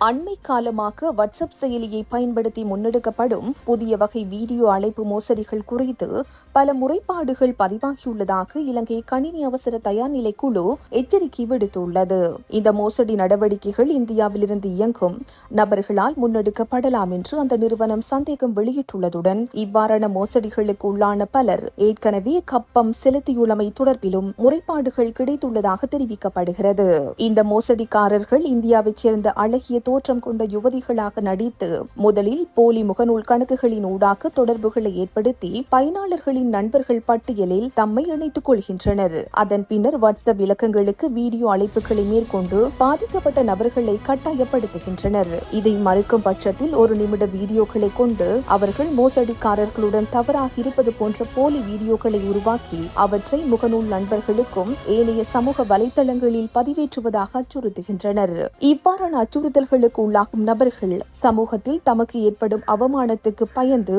அண்மை காலமாக வாட்ஸ்அப் செயலியை பயன்படுத்தி முன்னெடுக்கப்படும் புதிய வகை வீடியோ அழைப்பு மோசடிகள் குறித்து பல முறைப்பாடுகள் பதிவாகியுள்ளதாக இலங்கை கணினி அவசர தயார்நிலை குழு எச்சரிக்கை விடுத்துள்ளது. இந்த மோசடி நடவடிக்கைகள் இந்தியாவிலிருந்து இயங்கும் நபர்களால் முன்னெடுக்கப்படலாம் என்று அந்த நிறுவனம் சந்தேகம் வெளியிட்டுள்ளதுடன் இவ்வாறான மோசடிகளுக்கு உள்ளான பலர் ஏற்கனவே கப்பம் செலுத்தியுள்ளமை தொடர்பிலும் முறைப்பாடுகள் கிடைத்துள்ளதாக தெரிவிக்கப்படுகிறது. இந்த மோசடிக்காரர்கள் இந்தியாவைச் சேர்ந்த அழகிய தோற்றம் கொண்ட யுவதிகளாக நடித்து முதலில் போலி முகநூல் கணக்குகளின் ஊடாக தொடர்புகளை ஏற்படுத்தி பயனாளர்களின் நண்பர்கள் பட்டியலில் தம்மை இணைத்துக் கொள்கின்றனர். அதன் பின்னர் வாட்ஸ்அப் இலக்கங்களுக்கு வீடியோ அழைப்புகளை மேற்கொண்டு பாதிக்கப்பட்ட நபர்களை கட்டாயப்படுத்துகின்றனர். இதை மறுக்கும் பட்சத்தில் ஒரு நிமிட வீடியோக்களை கொண்டு அவர்கள் மோசடிக்காரர்களுடன் தவறாக இருப்பது போன்ற போலி வீடியோக்களை உருவாக்கி அவற்றை முகநூல் நண்பர்களுக்கும் ஏனைய சமூக வலைதளங்களில் பதிவேற்றுவதாக அச்சுறுத்துகின்றனர். இவ்வாறான அச்சுறுத்தல்களுக்கு உள்ளாகும் நபர்கள் சமூகத்தில் தமக்கு ஏற்படும் அவமானத்துக்கு பயந்து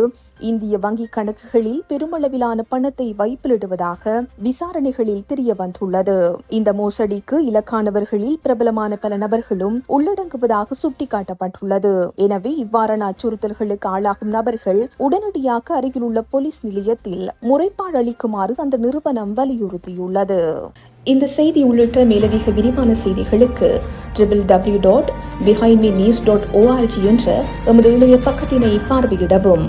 இந்திய வங்கிக் கணக்குகளில் பெருமளவிலான பணத்தை வைப்பிலிடுவதாக விசாரணைகளில் தெரிய வந்துள்ளது. இந்த மோசடிக்கு இலக்கானவர்களில் பிரபலமான பல நபர்களும் உள்ளடங்குவதாக சுட்டிக்காட்டப்பட்டுள்ளது. எனவே இவ்வாறான அச்சுறுத்தல்களுக்கு ஆளாகும் நபர்கள் உடனடியாக அருகிலுள்ள போலீஸ் நிலையத்தில் முறைப்பாடு அளிக்குமாறு அந்த நிறுவனம் வலியுறுத்தியுள்ளது. இந்த செய்தி உள்ளிட்ட மேலதிக விரிவான செய்திகளுக்கு www.behindmenews.org என்ற எமது இணைய பக்கத்தினை பார்வையிடவும்.